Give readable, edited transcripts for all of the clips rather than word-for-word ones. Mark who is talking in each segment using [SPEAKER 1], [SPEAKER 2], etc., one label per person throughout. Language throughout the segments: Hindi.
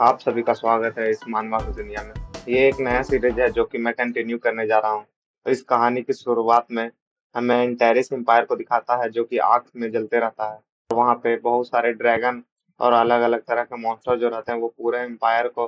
[SPEAKER 1] आप सभी का स्वागत है इस मानवा की दुनिया में। ये एक नया सीरीज है जो कि मैं कंटिन्यू करने जा रहा हूँ। तो इस कहानी की शुरुआत में हमें एंटेरिस एम्पायर को दिखाता है जो कि आग में जलते रहता है। और वहाँ पे बहुत सारे ड्रैगन और अलग अलग तरह के मॉन्स्टर जो रहते हैं वो पूरे एम्पायर को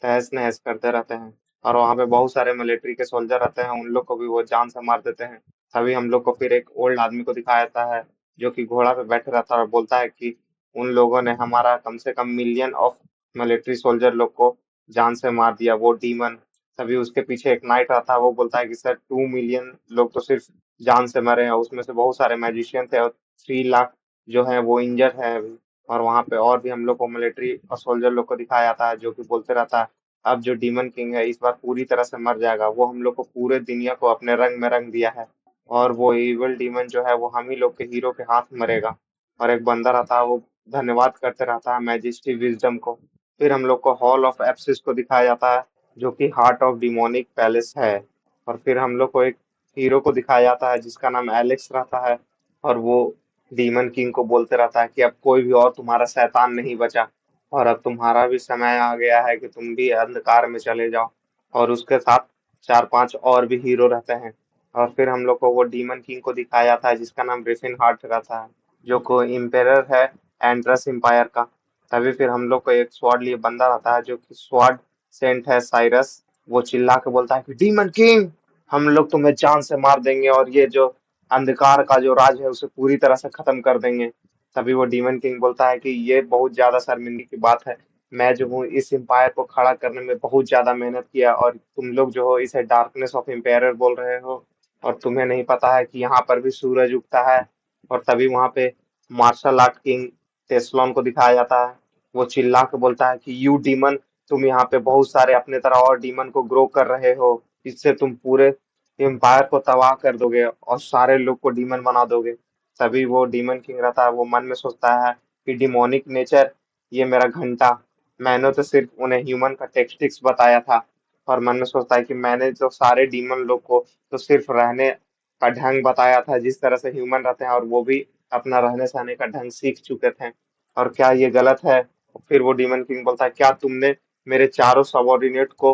[SPEAKER 1] तहस नहस करते रहते हैं। और वहाँ पे बहुत सारे मिलिट्री के सोल्जर रहते हैं, उन लोग को भी वो जान से मार देते हैं। तभी हम लोग को फिर एक ओल्ड आदमी को दिखाया जाता है जो कि घोड़ा पे बैठे रहता है और बोलता है कि उन लोगों ने हमारा कम से कम मिलियन ऑफ मिलिट्री सोल्जर लोग को जान से मार दिया, वो डीमन। तभी उसके पीछे एक नाइट आता है, वो बोलता है कि सर 2 मिलियन लोग तो सिर्फ जान से मरे हैं, उसमें से बहुत सारे मैजिशियन थे और 3 लाख जो है वो इंजर्ड है अभी। और वहां पे और भी हम लोग को मिलिट्री और सोल्जर लोग को दिखाया जाता है जो कि बोलते रहता है अब जो डीमन किंग है इस बार पूरी तरह से मर जाएगा, वो हम लोग को पूरे दुनिया को अपने रंग में रंग दिया है। और वो इविल डीमन जो है वो हम ही लोग के हीरो के हाथ मरेगा। और एक बंदा रहता है, वो धन्यवाद करते रहता है मैजिस्ट्री विजडम को। फिर हम लोग को हॉल ऑफ एप्सिस को दिखाया जाता है जो कि हार्ट ऑफ डिमोनिक पैलेस है। और फिर हम लोग को एक हीरो को दिखाया जाता है जिसका नाम एलेक्स रहता है। और वो डीमन किंग को बोलते रहता है कि अब कोई भी और तुम्हारा शैतान नहीं बचा, और अब तुम्हारा भी समय आ गया है कि तुम भी अंधकार में चले जाओ। और उसके साथ 4-5 और भी हीरो रहते हैं। और फिर हम लोग को वो डीमन किंग को दिखाया जाता है जिसका नाम ग्रिफिन हार्ट रहता है, जो को इम्पेरर है एंड्रस एम्पायर का। तभी फिर हम लोग को एक स्वॉर्ड लिए बंदा रहता है जो कि स्वॉर्ड सेंट है साइरस। वो चिल्ला के बोलता है कि डीमन किंग, हम लोग तुम्हें जान से मार देंगे और ये जो अंधकार का जो राज है उसे पूरी तरह से खत्म कर देंगे। तभी वो डीमन किंग बोलता है कि ये बहुत ज्यादा शर्मिंदगी की बात है, मैं जो हूँ इस एम्पायर को खड़ा करने में बहुत ज्यादा मेहनत किया और तुम लोग जो हो इसे डार्कनेस ऑफ एम्पायर बोल रहे हो, और तुम्हें नहीं पता है कि यहाँ पर भी सूरज उगता है। और तभी वहां पे मार्शल आर्ट किंग टेस्लॉन को दिखाया जाता है। वो चिल्ला के बोलता है कि यू डीमन, तुम यहाँ पे बहुत सारे अपने तरह और डीमन को ग्रो कर रहे हो, इससे तुम पूरे एम्पायर को तबाह कर दोगे और सारे लोग को डीमन बना दोगे। तभी वो डीमन किंग रहता है, वो मन में सोचता है कि डिमोनिक नेचर, ये मेरा घंटा, मैंने तो सिर्फ उन्हें ह्यूमन का टेक्सटिक्स बताया था। और मन में सोचता है कि मैंने तो सारे डीमन लोग को तो सिर्फ रहने का ढंग बताया था जिस तरह से ह्यूमन रहते हैं, और वो भी अपना रहने सहने का ढंग सीख चुके थे। और क्या ये गलत है? फिर वो डीमन किंग बोलता है क्या तुमने मेरे चारों सबॉर्डिनेट को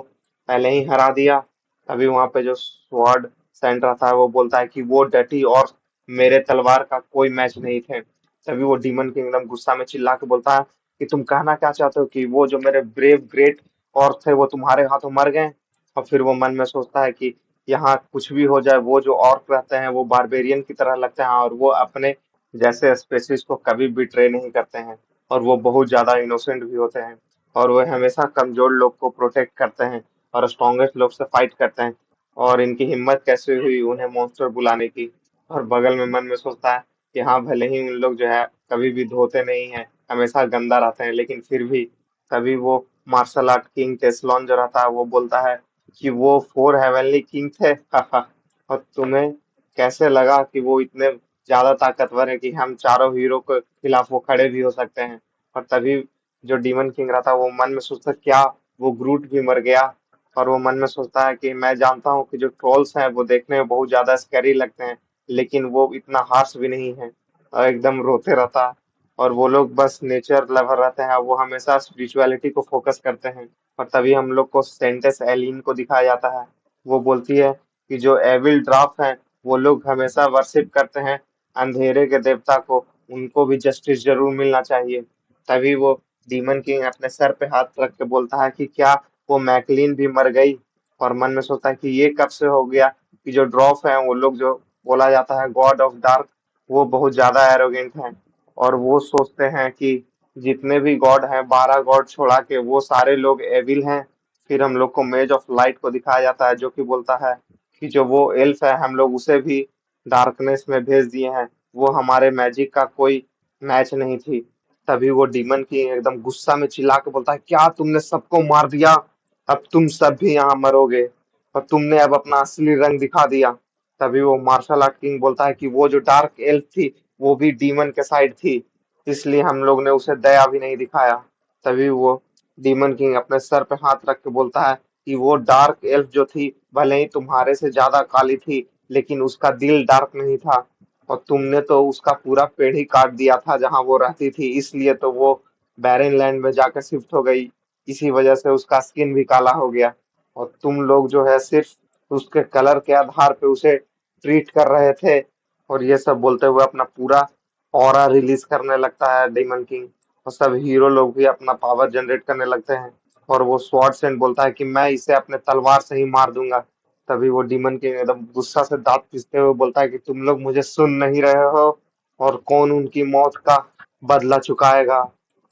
[SPEAKER 1] पहले ही हरा दिया? तभी वहां पे जो स्वॉर्ड सेंट रहता है वो बोलता है कि वो डटी और मेरे तलवार का कोई मैच नहीं थे। तभी वो डीमन किंग एकदम गुस्सा में चिल्ला के बोलता है कि तुम कहना क्या चाहते हो कि वो जो मेरे ब्रेव ग्रेट और थे वो तुम्हारे हाथों मर गए? और फिर वो मन में सोचता है कि यहाँ कुछ भी हो जाए, वो जो ऑर्क रहते हैं वो बारबेरियन की तरह लगते हैं और वो अपने जैसे स्पेसीज को कभी बिट्रे नहीं करते हैं। और वो बहुत ज्यादा इनोसेंट भी होते हैं। और वो हमेशा कमजोर लोग को प्रोटेक्ट करते हैं और स्ट्रॉन्गेस्ट लोग से फाइट करते हैं। और इनकी हिम्मत कैसे हुई उन्हें मॉन्स्टर बुलाने की? और बगल में मन में सोचता है कि हाँ भले ही उन लोग जो है कभी भी धोते नहीं है, हमेशा गंदा रहते हैं, लेकिन फिर भी। तभी वो मार्शल आर्ट किंग टेस्लॉन जो रहता है वो बोलता है कि वो 4 हेवनली किंग थे। और तुम्हें कैसे लगा कि वो इतने ज्यादा ताकतवर है कि हम चारों हीरो के खिलाफ वो खड़े भी हो सकते हैं? और तभी जो डीमन किंग रहता है वो मन में सोचता है क्या वो ग्रूट भी मर गया? और वो मन में सोचता है कि मैं जानता हूँ कि जो ट्रोल्स हैं वो देखने में बहुत ज्यादा स्कैरी लगते हैं, लेकिन वो इतना हार्श भी नहीं है। और एकदम रोते रहता है। और वो लोग बस नेचर लवर रहते हैं, वो हमेशा स्पिरिचुअलिटी को फोकस करते हैं। और तभी हम लोग को सेंटेस एलिन को दिखाया जाता है। वो बोलती है कि जो एविल ड्राफ हैं वो लोग हमेशा वर्शिप करते हैं अंधेरे के देवता को, उनको भी जस्टिस जरूर मिलना चाहिए। तभी वो डीमन किंग अपने सर पे हाथ रख के बोलता है कि क्या वो मैकलीन भी मर गई? और मन में सोचता है कि ये कब से हो गया कि जो ड्रॉफ है वो लोग जो बोला जाता है गॉड ऑफ डार्क, वो बहुत ज्यादा एरोगेंट हैं। और वो सोचते हैं कि जितने भी गॉड हैं 12 गॉड छोड़ा के वो सारे लोग एविल हैं। फिर हम लोग को मेज ऑफ लाइट को दिखाया जाता है जो कि बोलता है कि जो वो एल्फ है हम लोग उसे भी डार्कनेस में भेज दिए हैं, वो हमारे मैजिक का कोई मैच नहीं थी। तभी वो डीमन की एकदम गुस्सा में चिल्ला के बोलता है क्या तुमने सबको मार दिया? अब तुम सब भी यहाँ मरोगे और तुमने अब अपना असली रंग दिखा दिया। तभी वो मार्शल आर्ट किंग बोलता है कि वो जो डार्क एल्फ थी वो भी डीमन के साइड थी, इसलिए हम लोग ने उसे दया भी नहीं दिखाया। तभी वो डीमन किंग अपने सर पे हाथ रख के बोलता है कि वो डार्क एल्फ जो थी भले ही तुम्हारे से ज्यादा काली थी, लेकिन उसका दिल डार्क नहीं था। और तुमने तो उसका पूरा पेड़ ही काट दिया था जहां वो रहती थी, इसलिए तो वो बैरन लैंड में जाकर शिफ्ट हो गई। इसी वजह से उसका स्किन भी काला हो गया। और तुम लोग जो है सिर्फ उसके कलर के आधार पे उसे ट्रीट कर रहे थे। और ये सब बोलते हुए अपना पूरा ऑरा रिलीज करने लगता है डीमन किंग। और सब हीरो लोग भी अपना पावर जनरेट करने लगते हैं। और वो स्वॉर्ड सेंट बोलता है कि मैं इसे अपने तलवार से ही मार दूंगा। तभी वो डीमन किंग एकदम गुस्सा से दांत पीसते हुए बोलता है कि तुम लोग मुझे सुन नहीं रहे हो, और कौन उनकी मौत का बदला चुकाएगा।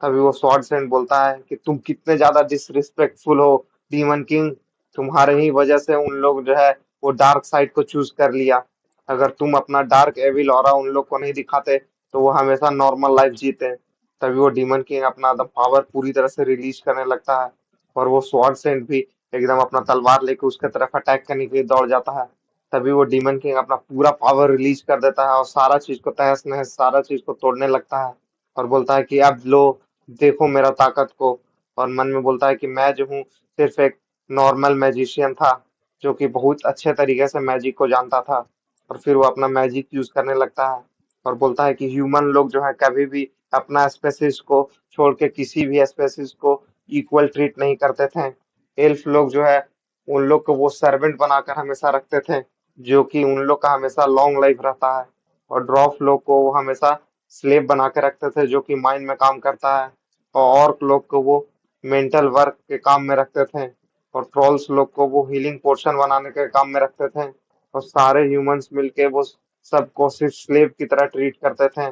[SPEAKER 1] तभी वो स्वॉर्ड सेंट बोलता है कि तुम कितने ज्यादा डिसरिस्पेक्टफुल हो डीमन किंग। तुम्हारे ही वजह से उन लोग जो है वो डार्क साइड को चूज कर लिया। अगर तुम अपना डार्क एविल ऑरा उन लोग को नहीं दिखाते तो वो हमेशा नॉर्मल लाइफ जीते। तभी वो डीमन किंग अपना एकदम पावर पूरी तरह से रिलीज करने लगता है। और वो स्वॉर्ड सेंट भी एकदम अपना तलवार लेके उसके तरफ अटैक करने के लिए दौड़ जाता है। तभी वो डीमन किंग अपना पूरा पावर रिलीज कर देता है और सारा चीज को तहस नहस सारा चीज को तोड़ने लगता है। और बोलता है कि अब लो, देखो मेरा ताकत को। और मन में बोलता है कि मैं जो हूँ सिर्फ एक नॉर्मल मैजिशियन था, जो कि बहुत अच्छे तरीके से मैजिक को जानता था। और फिर वो अपना मैजिक यूज करने लगता है। और बोलता है कि ह्यूमन लोग जो है कभी भी अपना स्पेसिस को छोड़ के किसी भी स्पेसिस को इक्वल ट्रीट नहीं करते थे। एल्फ लोग जो है उन लोग को वो सर्वेंट बनाकर हमेशा रखते थे, जो कि उन लोग का हमेशा लॉन्ग लाइफ रहता है। और ड्रॉफ लोग को वो हमेशा स्लेव बना के रखते थे, जो कि माइन में काम करता है। और ऑर्क लोग को वो मेंटल वर्क के काम में रखते थे। और ट्रॉल्स लोग को वो हीलिंग पोर्शन बनाने के काम में रखते थे। और सारे ह्यूमंस मिलके वो सबको सिर्फ स्लेव की तरह ट्रीट करते थे।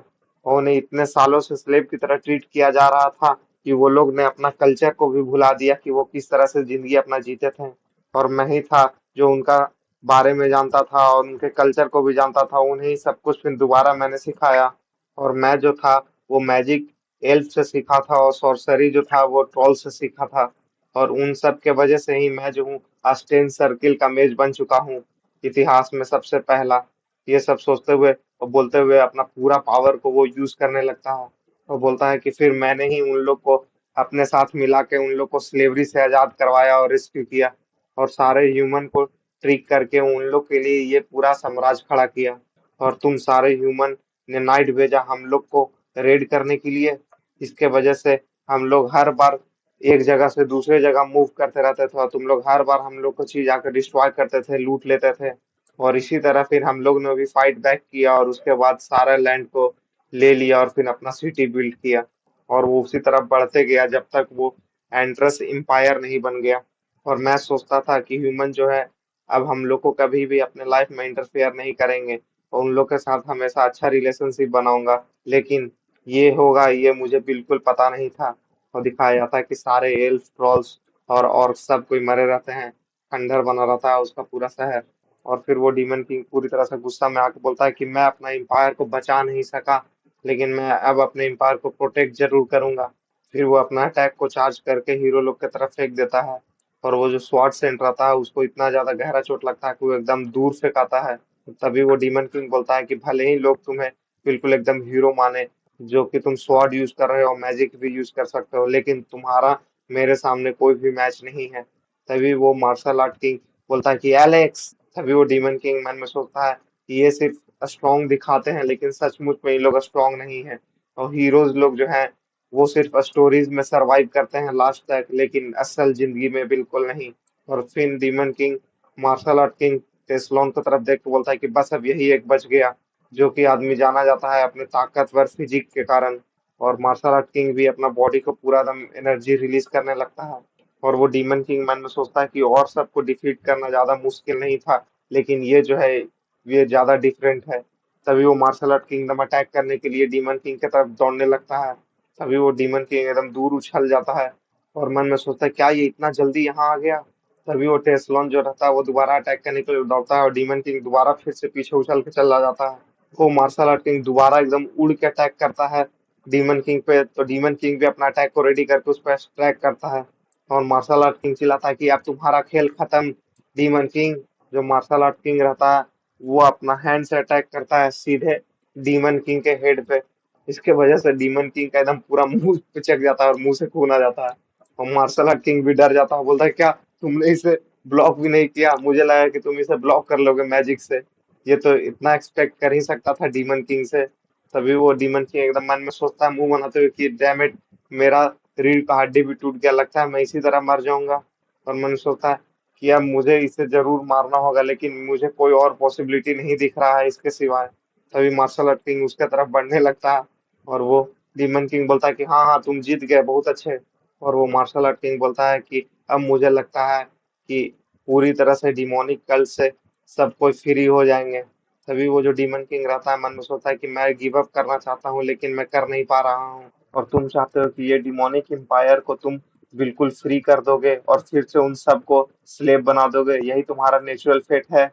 [SPEAKER 1] और उन्हें इतने सालों से स्लेव की तरह ट्रीट किया जा रहा था कि वो लोग ने अपना कल्चर को भी भुला दिया कि वो किस तरह से जिंदगी अपना जीते थे। और मैं ही था जो उनका बारे में जानता था और उनके कल्चर को भी जानता था। उन्हें ही सब कुछ फिर दोबारा मैंने सिखाया। और मैं जो था वो मैजिक एल्फ से सीखा था, और सॉर्सरी जो था वो ट्रॉल से सीखा था। और उन सब के वजह से ही मैं जो हूँ अस्टेन सर्किल का मेज बन चुका हूँ, इतिहास में सबसे पहला। ये सब सोचते हुए और बोलते हुए अपना पूरा पावर को वो यूज करने लगता है। और बोलता है कि फिर मैंने ही उन लोग को अपने साथ मिला के उन लोग को स्लेवरी से आजाद करवाया और रेस्क्यू किया। और सारे ह्यूमन को ट्रिक करके उन लोग के लिए ये पूरा साम्राज्य खड़ा किया। और तुम सारे ह्यूमन ने नाइट भेजा हम लोग को रेड करने के लिए। इसके वजह से हम लोग हर बार एक जगह से दूसरे जगह मूव करते रहते थे, और तुम लोग हर बार हम लोग को चीज आकर डिस्ट्रॉय करते थे, लूट लेते थे। और इसी तरह फिर हम लोग ने भी फाइट बैक किया और उसके बाद सारा लैंड को ले लिया और फिर अपना सिटी बिल्ड किया। और वो उसी तरफ बढ़ते गया जब तक वो एंट्रस एम्पायर नहीं बन गया। और मैं सोचता था कि ह्यूमन जो है अब हम लोग को कभी भी अपने लाइफ में इंटरफेयर नहीं करेंगे, और उन लोग के साथ हमेशा अच्छा रिलेशनशिप बनाऊंगा। लेकिन ये होगा ये मुझे बिल्कुल पता नहीं था। और दिखाया जाता है कि सारे एल्फ ट्रॉल्स और सब कोई मरे रहते हैं। खंडर बना रहता है उसका पूरा शहर। और फिर वो डीमन किंग पूरी तरह से गुस्सा में आके बोलता है कि मैं अपना एम्पायर को बचा नहीं सका, लेकिन मैं अब अपने एम्पायर को प्रोटेक्ट जरूर करूंगा। फिर वो अपना अटैक को चार्ज करके हीरो लोग की तरफ फेंक देता है। और वो जो स्वॉर्ड सेंट रहता है उसको इतना ज्यादा गहरा चोट लगता है कि वो एकदम दूर फेंकाता है। तभी वो डीमन किंग बोलता है कि भले ही लोग तुम्हें बिल्कुल एकदम हीरो माने, जो कि तुम स्वॉर्ड यूज कर रहे हो मैजिक भी यूज कर सकते हो, लेकिन तुम्हारा मेरे सामने कोई भी मैच नहीं है। तभी वो मार्शल आर्ट किंग बोलता है कि एलेक्स। तभी वो डीमन किंग मन में सोचता है कि ये सिर्फ स्ट्रॉन्ग दिखाते हैं, लेकिन सचमुच में ये लोग स्ट्रॉन्ग नहीं है। और हीरोज लोग जो हैं वो सिर्फ स्टोरीज में सरवाइव करते हैं लास्ट तक, लेकिन असल जिंदगी में बिल्कुल नहीं। और फिर demon king martial art king टेस्लॉन की तरफ देख के बोलता है कि बस अब यही एक बच गया, जो कि आदमी जाना जाता है अपने ताकतवर फिजिक के कारण। और मार्शल आर्ट किंग भी अपना बॉडी को पूरा दम एनर्जी रिलीज करने लगता है। और वो डीमन किंग मन में सोचता है कि और सबको डिफीट करना ज्यादा मुश्किल नहीं था, लेकिन ये जो है ये ज्यादा डिफरेंट है। तभी वो मार्शल आर्ट किंगडम अटैक करने के लिए डीमन किंग की तरफ दौड़ने लगता है। तभी वो डीमन किंग एकदम दूर उछल जाता है और मन में सोचता है क्या ये इतना जल्दी यहाँ आ गया। तभी वो टेस्लॉन जो रहता है वो दोबारा अटैक करने के लिए दौड़ता है और डीमन किंग दोबारा फिर से पीछे उछल के चला जाता है। वो मार्शल आर्ट किंग दोबारा एकदम उड़ के अटैक करता है डीमन किंग पे, तो डीमन किंग भी अपना अटैक को रेडी करके उस पर अटैक करता है। और मार्शल आर्ट किंग चिल्लाता है कि अब तुम्हारा खेल खत्म डीमन किंग। जो मार्शल आर्ट किंग रहता है वो अपना हैंड से अटैक करता है सीधे डीमन किंग के हेड पे। इसके वजह से डीमन किंग का एकदम पूरा मुंह पिचक जाता है और मुंह से खून आ जाता है। और मार्शल आर्ट किंग भी डर जाता है, बोलता है क्या तुमने इसे ब्लॉक भी नहीं किया, मुझे लगा कि तुम इसे ब्लॉक कर लोगे मैजिक से। ये तो इतना एक्सपेक्ट कर ही सकता था डीमन किंग से। तभी वो डीमन किंग एकदम मन में सोचता है मुंह बनाते हुए कि डैम इट, मेरा रीढ़ का हड्डी भी टूट गया, लगता है मैं इसी तरह मर जाऊंगा। और मैंने सोचा कि अब मुझे इसे जरूर मारना होगा, लेकिन मुझे कोई और पॉसिबिलिटी नहीं दिख रहा है इसके सिवाय। तभी मार्शल आर्ट किंग उसके तरफ बढ़ने लगता है, और वो डीमन किंग बोलता है कि हाँ हाँ तुम जीत गए, बहुत अच्छे। और वो मार्शल आर्ट किंग बोलता है कि अब मुझे लगता है कि पूरी तरह से डिमोनिक कल से सब कोई फ्री हो जाएंगे। तभी वो जो डीमन किंग रहता है मन में सोचता है कि मैं गिव अप करना चाहता हूँ, लेकिन मैं कर नहीं पा रहा हूँ। और तुम चाहते हो कि ये डिमोनिक एम्पायर को तुम बिल्कुल फ्री कर दोगे और फिर से उन सबको स्लेव बना दोगे, यही तुम्हारा नेचुरल फेट है।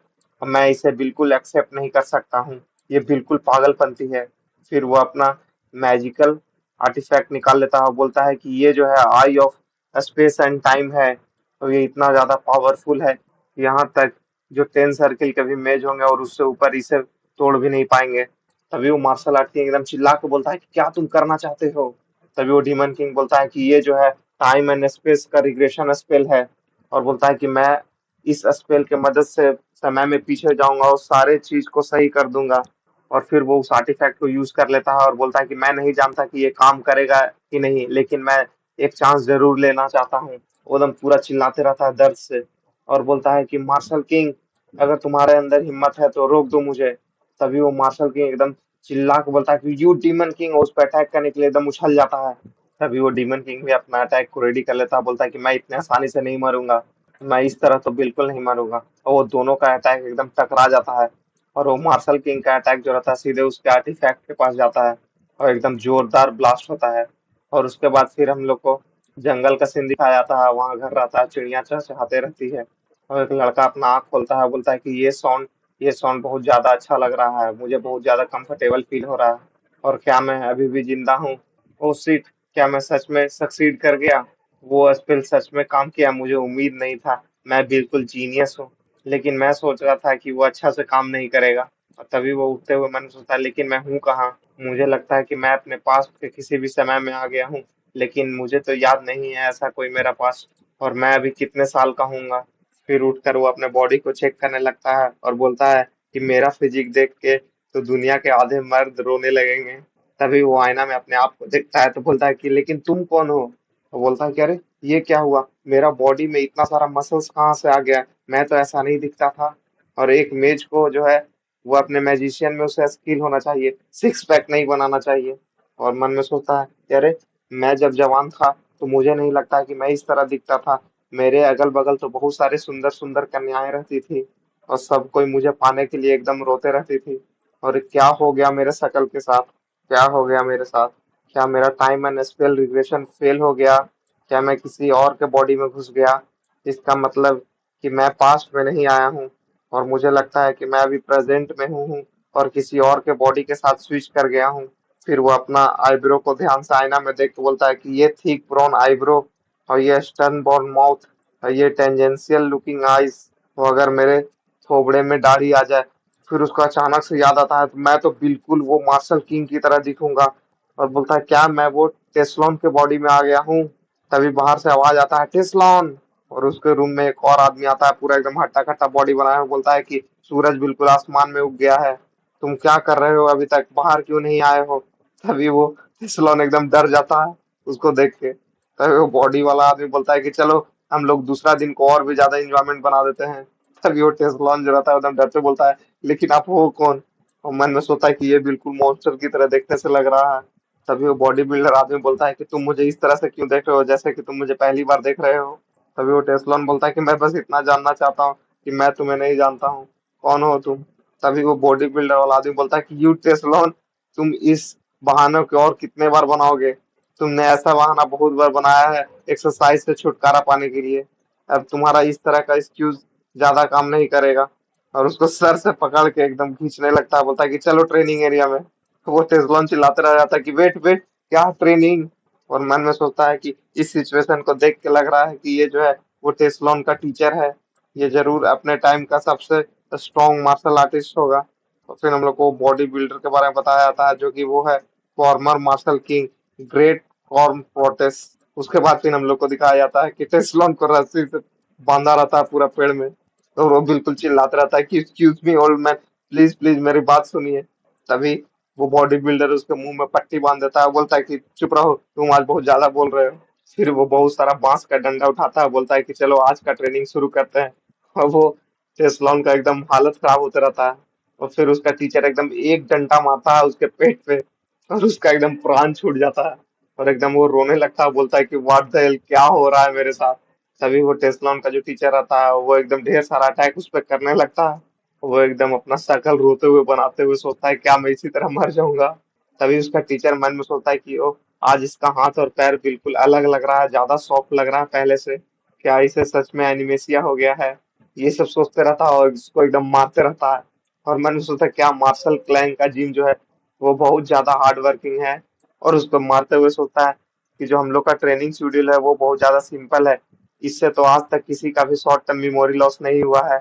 [SPEAKER 1] और मैं इसे बिल्कुल एक्सेप्ट नहीं कर सकता हूँ, ये बिल्कुल पागलपंती है। फिर वो अपना मैजिकल आर्टिफैक्ट निकाल लेता है और बोलता है कि ये जो है आई ऑफ स्पेस एंड टाइम है, तो ये इतना ज्यादा पावरफुल है कि यहाँ तक जो 10 सर्किल के भी मेज होंगे और उससे ऊपर इसे तोड़ भी नहीं पाएंगे। तभी वो मार्शल आर्ट किंग एकदम चिल्ला के बोलता है कि क्या तुम करना चाहते हो। तभी वो डीमन किंग बोलता है कि ये जो है टाइम एंड स्पेस का रिग्रेशन स्पेल है, और बोलता है कि मैं इस स्पेल के मदद से समय में पीछे जाऊंगा और सारे चीज को सही कर दूंगा। और फिर वो उस आर्टिफैक्ट को यूज कर लेता है और बोलता है कि मैं नहीं जानता कि ये काम करेगा कि नहीं, लेकिन मैं एक चांस जरूर लेना चाहता हूँ। वो एकदम पूरा चिल्लाते रहता है दर्द से, और बोलता है कि मार्शल किंग अगर तुम्हारे अंदर हिम्मत है तो रोक दो मुझे। तभी वो मार्शल किंग एकदम चिल्ला के बोलता है कि यू डीमन किंग, उस पर अटैक करने के लिए एकदम उछल जाता है। तभी वो डीमन किंग भी अपना अटैक को रेडी कर लेता है, बोलता है कि मैं इतने आसानी से नहीं मरूंगा, मैं इस तरह तो बिल्कुल नहीं मरूंगा। और वो दोनों का अटैक एकदम टकरा जाता है, और वो मार्शल किंग का अटैक जो रहता है सीधे उसके आर्टिफैक्ट के पास जाता है, और एकदम जोरदार ब्लास्ट होता है। और उसके बाद फिर हम लोग को जंगल का सीन दिखाया जाता है, वहां घर रहता है, चिड़िया चहचहाते रहती है, और एक लड़का अपना आँख खोलता है, बोलता है कि ये साउंड बहुत ज्यादा अच्छा लग रहा है, मुझे बहुत ज्यादा कंफर्टेबल फील हो रहा है। और क्या मैं अभी भी जिंदा हूँ? ओ शिट, क्या मैं सच में सक्सीड कर गया? वो स्पेल सच में काम किया, मुझे उम्मीद नहीं था। मैं बिल्कुल जीनियस हूँ, लेकिन मैं सोच रहा था कि वो अच्छा से काम नहीं करेगा। और तभी वो उठते हुए मन में सोचता है, लेकिन मैं हूँ कहाँ? मुझे लगता है कि मैं अपने पास्ट के किसी भी समय में आ गया हूँ, लेकिन मुझे तो याद नहीं है ऐसा कोई मेरा पास्ट। और मैं अभी कितने साल का हूँगा? फिर उठकर वो अपने बॉडी को चेक करने लगता है और बोलता है कि मेरा फिजिक देख के तो दुनिया के आधे मर्द रोने लगेंगे। तभी वो आईना में अपने आप को देखता है तो बोलता है कि लेकिन तुम कौन हो? तो बोलता है कि अरे ये क्या हुआ, मेरा बॉडी में इतना सारा मसल्स कहाँ से आ गया, मैं तो ऐसा नहीं दिखता था। और एक मेज को जो है वो अपने मैजिशियन में उसे स्किल होना चाहिए, सिक्स पैक नहीं बनाना चाहिए। और मन में सोचता है कि अरे मैं जब जवान था तो मुझे नहीं लगता कि मैं इस तरह दिखता था, मेरे अगल बगल तो बहुत सारे सुंदर सुंदर कन्याएं रहती थी, और सब कोई मुझे पाने के लिए एकदम रोते रहती थी। और क्या हो गया मेरे शकल के साथ? क्या हो गया मेरे साथ? क्या मेरा time and spell regression fail हो गया? क्या मैं किसी और के बॉडी में घुस गया? इसका मतलब कि मैं पास्ट में नहीं आया हूँ, और मुझे लगता है कि मैं अभी प्रेजेंट में हूँ और किसी और के बॉडी के साथ स्विच कर गया हूँ। फिर वो अपना आईब्रो को ध्यान से आईना में देख के बोलता है कि ये थिक ब्राउन आईब्रो, और ये स्टर्न बॉर्न माउथ, और ये टेंजेंशियल लुकिंग आईज, तो अगर मेरे थोबड़े में दाढ़ी आ जाए। फिर उसको अचानक से याद आता है तो मैं तो बिल्कुल वो मार्शल किंग की तरह दिखूंगा। और बोलता है क्या मैं वो टेस्लॉन के बॉडी में आ गया हूँ? तभी बाहर से आवाज आता है टेस्लॉन। और उसके रूम में एक और आदमी आता है, पूरा एकदम हट्टा कट्टा बॉडी बनाया हुआ, बोलता है कि सूरज बिल्कुल आसमान में उग गया है, तुम क्या कर रहे हो, अभी तक बाहर क्यों नहीं आए हो? तभी वो टेस्लॉन एकदम डर जाता है उसको देख के। तभी वो बॉडी वाला आदमी बोलता है कि चलो हम लोग दूसरा दिन को और भी ज्यादा इंजॉयमेंट बना देते हैं। तभी वो टेस्लॉन जो रहता है एकदम डर से बोलता है लेकिन आप हो कौन? और मन में सोचता है कि ये बिल्कुल मॉन्स्टर की तरह देखने से लग रहा है। तभी वो बॉडी बिल्डर आदमी बोलता है कि तुम मुझे इस तरह से क्यों देख रहे हो, जैसे कि तुम मुझे पहली बार देख रहे हो। तभी वो टेस्लॉन बोलता है कि मैं बस इतना जानना चाहता हूँ कि मैं तुम्हें नहीं जानता हूँ, कौन हो तुम? तभी वो बॉडी बिल्डर वाला आदमी बोलता है कि यू टेस्लॉन, तुम इस बहाने को और कितने बार बनाओगे? तुमने ऐसा बहाना बहुत बार बनाया है एक्सरसाइज से छुटकारा पाने के लिए, अब तुम्हारा इस तरह का एक्सक्यूज ज्यादा काम नहीं करेगा। और उसको सर से पकड़ के एकदम खींचने लगता है, बोलता है कि चलो ट्रेनिंग एरिया में। तो वो टेस्लॉन चिल्लाते रह जाता है कि वेट वेट, क्या ट्रेनिंग? और मन में सोचता है कि इस सिचुएशन को देख के लग रहा है कि ये जो है वो टेस्लॉन का टीचर है, ये जरूर अपने टाइम का सबसे स्ट्रॉन्ग मार्शल आर्टिस्ट होगा। और फिर हम लोग को बॉडी बिल्डर के बारे में बताया जाता है जो कि वो है फॉर्मर मार्शल किंग ग्रेट कॉर्म प्रोटेस। उसके बाद फिर हम लोग को दिखाया जाता है कि टेस्लॉन को रस्सी से बांधा रहता है पूरा पेड़ में, तो वो बिल्कुल चिल्लाता रहता है कि excuse me old man, please please मेरी बात सुनिए। तभी वो बॉडी बिल्डर उसके मुंह में पट्टी बांध देता है, बोलता है कि चुप रहो, तुम आज बहुत ज्यादा बोल रहे हो। फिर वो बहुत सारा बांस का डंडा उठाता है, बोलता है कि चलो आज का ट्रेनिंग शुरू करते हैं। और वो टेस्लॉन का एकदम हालत खराब होता रहता है। और फिर उसका टीचर एकदम एक डंडा मारता है उसके पेट पे, और उसका एकदम प्राण छूट जाता है। और एकदम वो रोने लगता है, बोलता है कि व्हाट द हेल, क्या हो रहा है मेरे साथ। तभी वो टेस्लॉन का जो टीचर रहता है वो एकदम ढेर सारा अटैक उस पर करने लगता है। वो एकदम अपना शकल रोते हुए बनाते हुए सोचता है क्या मैं इसी तरह मर जाऊंगा। तभी उसका टीचर मन में सोचता है कि ओ, आज इसका हाथ और पैर बिल्कुल अलग लग रहा है, ज्यादा सॉफ्ट लग रहा है पहले से। क्या इसे सच में एनिमेसिया हो गया है? ये सब सोचते रहता है और इसको एकदम मारते रहता है। और मन में सोचता है क्या मार्शल क्लैंग का जिम जो है वो बहुत ज्यादा हार्ड वर्किंग है। और उसको मारते हुए सोचता है कि जो हम लोग का ट्रेनिंग शेड्यूल है वो बहुत ज्यादा सिंपल है। इससे तो आज तक किसी का भी शॉर्ट टर्म मेमोरी लॉस नहीं हुआ है।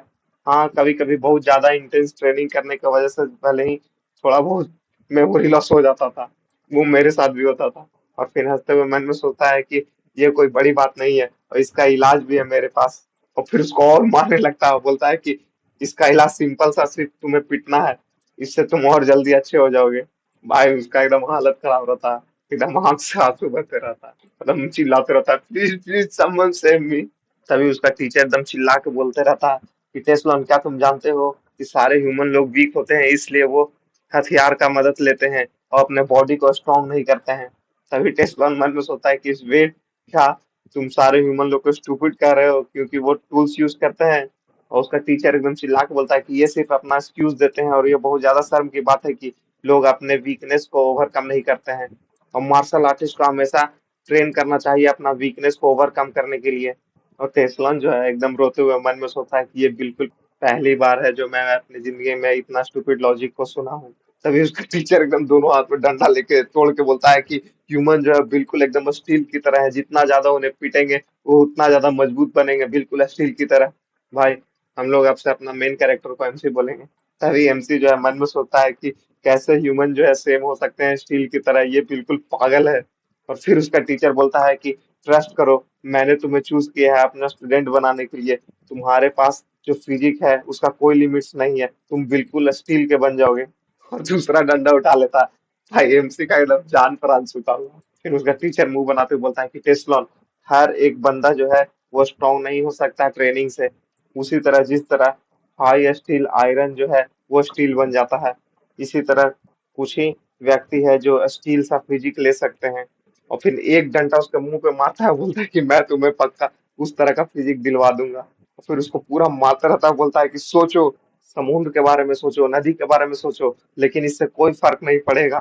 [SPEAKER 1] हाँ, कभी कभी बहुत ज्यादा इंटेंस ट्रेनिंग करने की वजह से भले ही थोड़ा बहुत मेमोरी लॉस हो जाता था। वो मेरे साथ भी होता था। और फिर हंसते हुए मन में सोचता है कि ये कोई बड़ी बात नहीं है और इसका इलाज भी है मेरे पास। और फिर उसको और मारने लगता है, बोलता है कि इसका इलाज सिंपल सा, सिर्फ तुम्हें पीटना है, इससे तुम और जल्दी अच्छे हो जाओगे। भाई उसका एकदम हालत खराब रहता है, एकदम आंख से आंसू बहते रहता है, एकदम चिल्लाते रहता है, please please someone save me. तभी उसका टीचर एकदम चिल्ला के बोलते रहता है कि टेस्लॉन, क्या तुम जानते हो कि सारे ह्यूमन लोग वीक होते हैं, इसलिए वो हथियार का मदद लेते हैं और अपने बॉडी को स्ट्रांग नहीं करते हैं। तभी टेस्लॉन मन में सोचता है कि इस वे, क्या तुम सारे ह्यूमन लोग को स्टूपिड कर रहे हो क्योंकि वो टूल्स यूज करते हैं? और उसका टीचर एकदम चिल्ला के बोलता है कि ये सिर्फ अपना एक्सक्यूज देते हैं और ये बहुत ज्यादा शर्म की बात है कि लोग अपने वीकनेस को ओवरकम नहीं करते हैं। और मार्शल आर्टिस्ट को हमेशा ट्रेन करना चाहिए अपना वीकनेस को ओवरकम करने के लिए। और टेस्लॉन जो है एकदम रोते हुए मन में सोचता है कि ये बिल्कुल पहली बार है जो मैं अपनी जिंदगी में इतना स्टूपिड लॉजिक को सुना हूँ। तभी उसका टीचर एकदम दोनों हाथ में डंडा लेके तोड़ के बोलता है कि ह्यूमन जो है बिल्कुल एकदम स्टील की तरह है, जितना ज्यादा उन्हें पीटेंगे वो उतना ज्यादा मजबूत बनेंगे, बिल्कुल स्टील की तरह। भाई, हम लोग आपसे अपना मेन कैरेक्टर को एमसी बोलेंगे। तभी एमसी जो है मन में सोचता है कि कैसे ह्यूमन जो है सेम हो सकते हैं स्टील की तरह, ये बिल्कुल पागल है। और फिर उसका टीचर बोलता है कि ट्रस्ट करो, मैंने तुम्हें चूज किया है अपना स्टूडेंट बनाने के लिए। तुम्हारे पास जो फिजिक है उसका कोई लिमिट्स नहीं है, तुम बिल्कुल स्टील के बन जाओगे। और दूसरा डंडा उठा लेता है। भाई एमसी का एकदम जान प्राण छूटा हुआ। फिर उसका टीचर मुंह बनाते हुए बोलता है कि टेस्लॉन, हर एक बंदा जो है वो स्ट्रांग नहीं हो सकता ट्रेनिंग से। उसी तरह जिस तरह हाई स्टील आयरन जो है वो स्टील बन जाता है, इसी तरह कुछ ही व्यक्ति है जो स्टील सा फिजिक ले सकते हैं। और फिर एक डंडा उसके मुंह पे मारता है, बोलता है कि मैं तुम्हें पक्का उस तरह का फिजिक दिलवा दूंगा। और फिर उसको पूरा मारता रहता है, बोलता है कि सोचो, समुद्र के बारे में सोचो, नदी के बारे में सोचो, लेकिन इससे कोई फर्क नहीं पड़ेगा।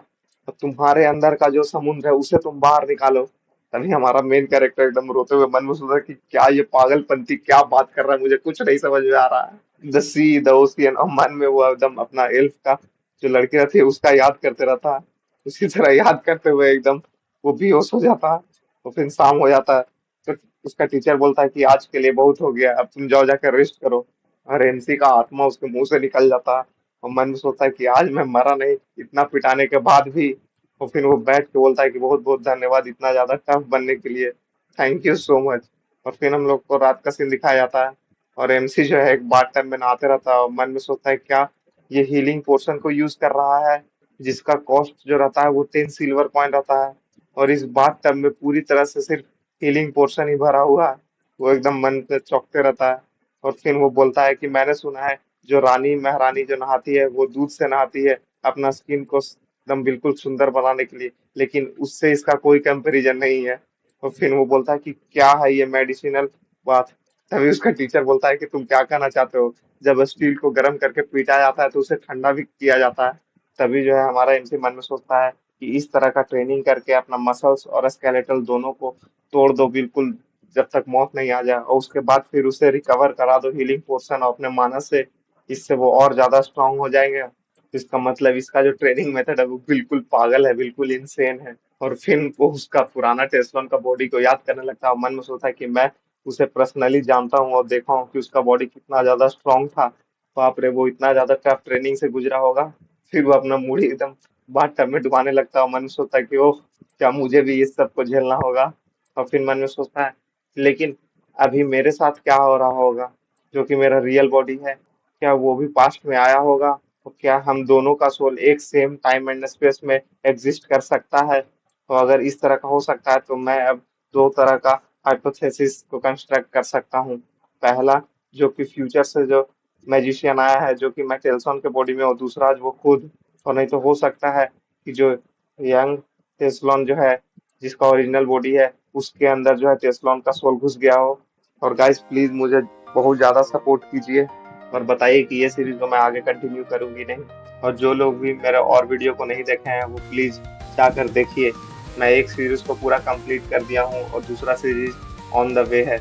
[SPEAKER 1] अब तुम्हारे अंदर का जो समुद्र है उसे तुम बाहर निकालो। तभी हमारा मेन कैरेक्टर एकदम रोते हुए मन में सोचा कि क्या ये पागलपंती क्या बात कर रहा है, मुझे कुछ नहीं समझ में आ रहा है। द सी द ओशियन, और मन में वो एकदम अपना एल्फ का जो लड़की रहती है उसका याद करते रहता है। उसी तरह याद करते हुए एकदम वो बेहोश हो जाता है। और फिर शाम हो जाता है। तो उसका टीचर बोलता है कि आज के लिए बहुत हो गया, अब तुम जाओ जाकर रेस्ट करो। और एमसी का आत्मा उसके मुंह से निकल जाता है। और मन में सोचता है कि आज मैं मरा नहीं, इतना पिटाने के बाद भी। और फिर वो बैठ के बोलता है कि बहुत बहुत धन्यवाद इतना ज्यादा टफ बनने के लिए, थैंक यू सो मच। और फिर हम लोग को रात का सीन दिखाया जाता है। और एमसी जो है एक बाथ में नहाते रहता है और मन में सोचता है क्या ये हीलिंग पोर्शन को यूज कर रहा है, जिसका कॉस्ट जो रहता है वो 10 सिल्वर कॉइन रहता है। और इस बाथ टब में पूरी तरह से सिर्फ हीलिंग पोर्शन ही भरा हुआ है। वो एकदम मन से चौंकते रहता है। और फिर वो बोलता है कि मैंने सुना है जो रानी महारानी जो नहाती है वो दूध से नहाती है अपना स्किन को एकदम बिल्कुल सुंदर बनाने के लिए, लेकिन उससे इसका कोई कंपैरिजन नहीं है। और फिर वो बोलता है कि क्या है ये मेडिसिनल बात। तभी उसका टीचर बोलता है कि तुम क्या कहना चाहते हो, जब स्टील को गर्म करके पीटा जाता है तो उसे ठंडा भी किया जाता है। तभी जो है हमारा एमसी मन में सोचता है कि इस तरह का ट्रेनिंग करके अपना मसल्स और स्केलेटल दोनों को तोड़ दो बिल्कुल, जब तक मौत नहीं आ जाए, और उसके बाद फिर उसे रिकवर करा दो हीलिंग पोर्शन अपने मानस से। इससे वो और ज्यादा स्ट्रांग हो जाएंगे। इसका मतलब इसका जो ट्रेनिंग मेथड है वो बिल्कुल पागल है, बिल्कुल इंसेन है। और फिर वो उसका पुराना टेस्लॉन का बॉडी को याद करने लगता है और मन में सोचता है कि मैं उसे पर्सनली जानता हूँ और देखा हूँ कि उसका बॉडी कितना ज्यादा स्ट्रांग था। बाप रे, वो इतना ज्यादा टफ ट्रेनिंग से गुजरा होगा। फिर वो अपना मुड़ी एकदम बाथ टब में डुबाने लगता है और मन में सोचता है कि ओह, क्या मुझे भी इस सब को झेलना होगा। और फिर मन में सोचता है लेकिन अभी मेरे साथ क्या हो रहा होगा, जो कि मेरा रियल बॉडी है, क्या वो भी पास्ट में आया होगा? तो क्या हम दोनों का सोल एक सेम टाइम एंड स्पेस में एग्जिस्ट कर सकता है? तो अगर इस तरह का हो सकता है तो मैं अब दो तरह का हाइपोथेसिस को कंस्ट्रक्ट कर सकता हूँ। पहला, जो कि फ्यूचर से जो मैजिशियन आया है, जो कि मैं टेल्सॉन के बॉडी में, और दूसरा वो खुद। और नहीं तो हो सकता है कि जो यंग टेस्लॉन जो है, जिसका ओरिजिनल बॉडी है, उसके अंदर जो है टेस्लॉन का सोल घुस गया हो। और गाइस प्लीज मुझे बहुत ज्यादा सपोर्ट कीजिए और बताइए कि ये सीरीज को मैं आगे कंटिन्यू करूंगी नहीं। और जो लोग भी मेरे और वीडियो को नहीं देखे हैं वो प्लीज जाकर देखिए। मैं एक सीरीज को पूरा कंप्लीट कर दिया हूँ और दूसरा सीरीज ऑन द वे है।